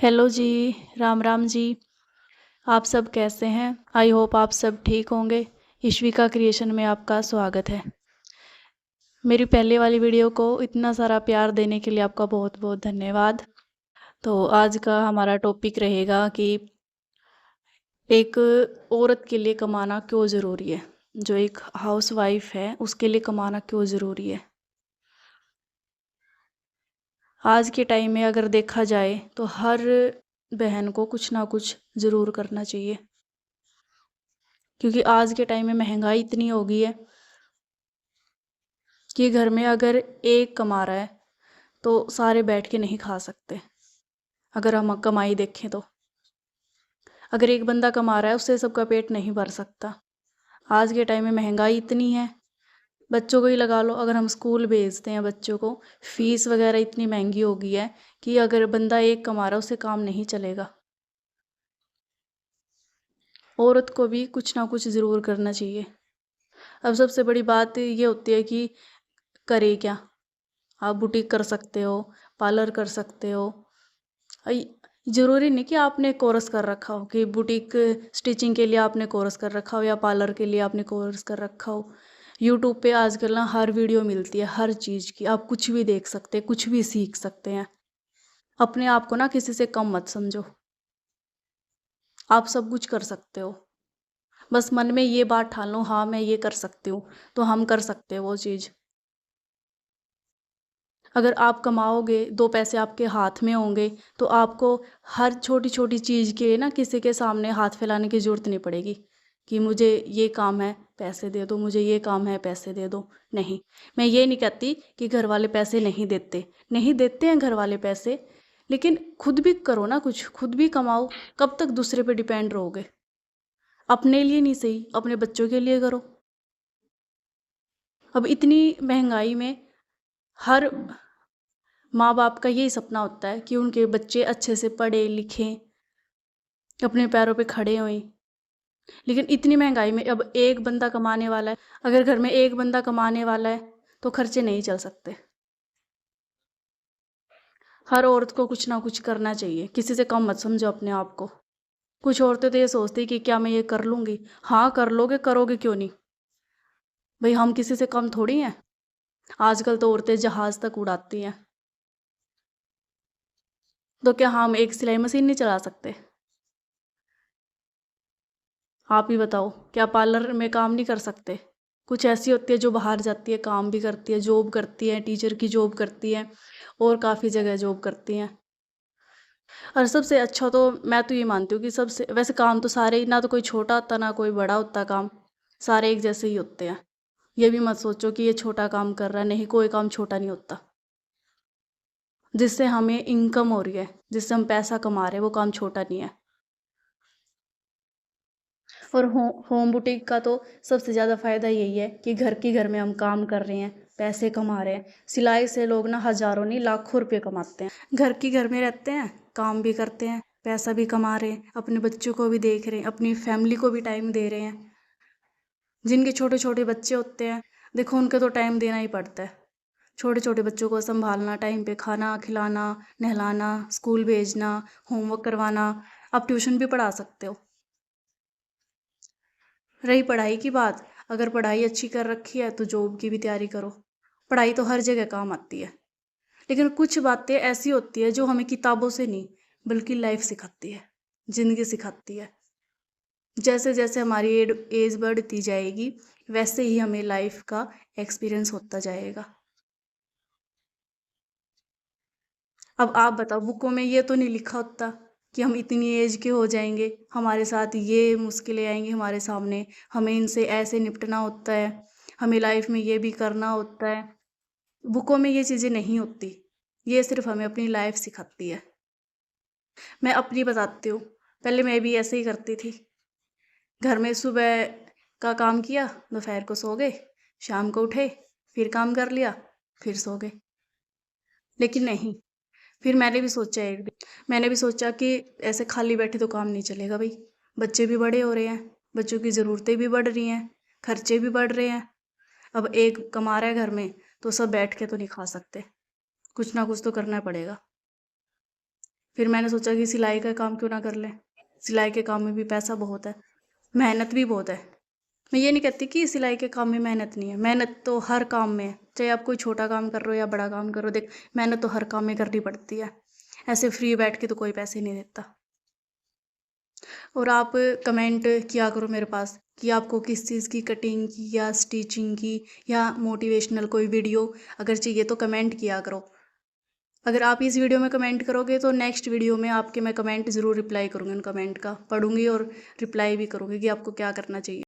Hello जी। राम राम जी। आप सब कैसे हैं? आई होप आप सब ठीक होंगे। ईश्विका क्रिएशन में आपका स्वागत है। मेरी पहले वाली वीडियो को इतना सारा प्यार देने के लिए आपका बहुत बहुत धन्यवाद। तो आज का हमारा टॉपिक रहेगा कि एक औरत के लिए कमाना क्यों ज़रूरी है। जो एक हाउसवाइफ है उसके लिए कमाना क्यों ज़रूरी है। आज के टाइम में अगर देखा जाए तो हर बहन को कुछ ना कुछ ज़रूर करना चाहिए, क्योंकि आज के टाइम में महंगाई इतनी हो गई है कि घर में अगर एक कमा रहा है तो सारे बैठ के नहीं खा सकते। अगर हम कमाई देखें तो अगर एक बंदा कमा रहा है उससे सबका पेट नहीं भर सकता। आज के टाइम में महंगाई इतनी है, बच्चों को ही लगा लो। अगर हम स्कूल भेजते हैं बच्चों को, फीस वगैरह इतनी महंगी हो गई है कि अगर बंदा एक कमा रहा है उससे काम नहीं चलेगा। औरत को भी कुछ ना कुछ ज़रूर करना चाहिए। अब सबसे बड़ी बात ये होती है कि करे क्या। आप बुटीक कर सकते हो, पार्लर कर सकते हो। ज़रूरी नहीं कि आपने कोर्स कर रखा हो, कि बुटीक स्टिचिंग के लिए आपने कोर्स कर रखा हो या पार्लर के लिए आपने कोर्स कर रखा हो। यूट्यूब पे आजकल ना हर वीडियो मिलती है हर चीज़ की। आप कुछ भी देख सकते हैं, कुछ भी सीख सकते हैं। अपने आप को ना किसी से कम मत समझो। आप सब कुछ कर सकते हो। बस मन में ये बात ठान लो, हाँ मैं ये कर सकती हूँ, तो हम कर सकते हैं वो चीज़। अगर आप कमाओगे, दो पैसे आपके हाथ में होंगे, तो आपको हर छोटी छोटी चीज़ के ना किसी के सामने हाथ फैलाने की ज़रूरत नहीं पड़ेगी कि मुझे ये काम है पैसे दे दो, मुझे ये काम है पैसे दे दो। नहीं, मैं ये नहीं कहती कि घर वाले पैसे नहीं देते, नहीं देते हैं घर वाले पैसे, लेकिन खुद भी करो ना कुछ, खुद भी कमाओ। कब तक दूसरे पे डिपेंड रहोगे? अपने लिए नहीं सही, अपने बच्चों के लिए करो। अब इतनी महंगाई में हर माँ बाप का यही सपना होता है कि उनके बच्चे अच्छे से पढ़े लिखें, अपने पैरों पे खड़े हों। लेकिन इतनी महंगाई में अब एक बंदा कमाने वाला है, अगर घर में एक बंदा कमाने वाला है तो खर्चे नहीं चल सकते। हर औरत को कुछ ना कुछ करना चाहिए, किसी से कम मत समझो अपने आप को। कुछ औरतें तो ये सोचती कि क्या मैं ये कर लूँगी। हाँ कर लोगे, करोगे क्यों नहीं भाई, हम किसी से कम थोड़ी हैं। आजकल तो औरतें जहाज़ तक उड़ाती हैं, तो क्या हम एक सिलाई मशीन नहीं चला सकते? आप ही बताओ, क्या पार्लर में काम नहीं कर सकते? कुछ ऐसी होती है जो बाहर जाती है, काम भी करती है, जॉब करती है, टीचर की जॉब करती है और काफ़ी जगह जॉब करती हैं। और सबसे अच्छा तो मैं तो ये मानती हूँ कि सबसे वैसे काम तो सारे ही, ना तो कोई छोटा होता ना कोई बड़ा होता काम, सारे एक जैसे ही होते हैं। ये भी मत सोचो कि ये छोटा काम कर रहा है, नहीं, कोई काम छोटा नहीं होता। जिससे हमें इनकम हो रही है, जिससे हम पैसा कमा रहे हैं, वो काम छोटा नहीं है। और होम बुटीक का तो सबसे ज़्यादा फ़ायदा यही है कि घर की घर में हम काम कर रहे हैं, पैसे कमा रहे हैं। सिलाई से लोग ना हज़ारों नहीं लाखों रुपए कमाते हैं। घर की घर में रहते हैं, काम भी करते हैं, पैसा भी कमा रहे हैं, अपने बच्चों को भी देख रहे हैं, अपनी फैमिली को भी टाइम दे रहे हैं। जिनके छोटे छोटे बच्चे होते हैं, देखो उनके तो टाइम देना ही पड़ता है। छोटे छोटे बच्चों को संभालना, टाइम पे खाना खिलाना, नहलाना, स्कूल भेजना, होमवर्क करवाना। आप ट्यूशन भी पढ़ा सकते हो। रही पढ़ाई की बात, अगर पढ़ाई अच्छी कर रखी है तो जॉब की भी तैयारी करो। पढ़ाई तो हर जगह काम आती है, लेकिन कुछ बातें ऐसी होती है जो हमें किताबों से नहीं बल्कि लाइफ सिखाती है, ज़िंदगी सिखाती है। जैसे जैसे हमारी एज बढ़ती जाएगी वैसे ही हमें लाइफ का एक्सपीरियंस होता जाएगा। अब आप बताओ, बुकों में ये तो नहीं लिखा होता कि हम इतनी एज के हो जाएंगे, हमारे साथ ये मुश्किलें आएंगी हमारे सामने, हमें इनसे ऐसे निपटना होता है, हमें लाइफ में ये भी करना होता है। बुकों में ये चीज़ें नहीं होती, ये सिर्फ हमें अपनी लाइफ सिखाती है। मैं अपनी बताती हूँ, पहले मैं भी ऐसे ही करती थी। घर में सुबह का काम किया, दोपहर को सो गए, शाम को उठे, फिर काम कर लिया, फिर सो गए। लेकिन नहीं, फिर मैंने भी सोचा एक दिन, मैंने भी सोचा कि ऐसे खाली बैठे तो काम नहीं चलेगा भाई। बच्चे भी बड़े हो रहे हैं, बच्चों की ज़रूरतें भी बढ़ रही हैं, खर्चे भी बढ़ रहे हैं। अब एक कमा रहा है घर में तो सब बैठ के तो नहीं खा सकते, कुछ ना कुछ तो करना पड़ेगा। फिर मैंने सोचा कि सिलाई का काम क्यों ना कर लें। सिलाई के काम में भी पैसा बहुत है, मेहनत भी बहुत है। मैं ये नहीं कहती कि सिलाई के काम में मेहनत नहीं है, मेहनत तो हर काम में है। चाहे आप कोई छोटा काम कर रहे हो या बड़ा काम कर रहे हो, देख मेहनत तो हर काम में करनी पड़ती है। ऐसे फ्री बैठ के तो कोई पैसे नहीं देता। और आप कमेंट किया करो मेरे पास कि आपको किस चीज़ की कटिंग की या स्टिचिंग की या मोटिवेशनल कोई वीडियो अगर चाहिए तो कमेंट किया करो। अगर आप इस वीडियो में कमेंट करोगे तो नेक्स्ट वीडियो में आपके मैं कमेंट ज़रूर रिप्लाई करूँगी, उन कमेंट का पढ़ूंगी और रिप्लाई भी करूँगी कि आपको क्या करना चाहिए।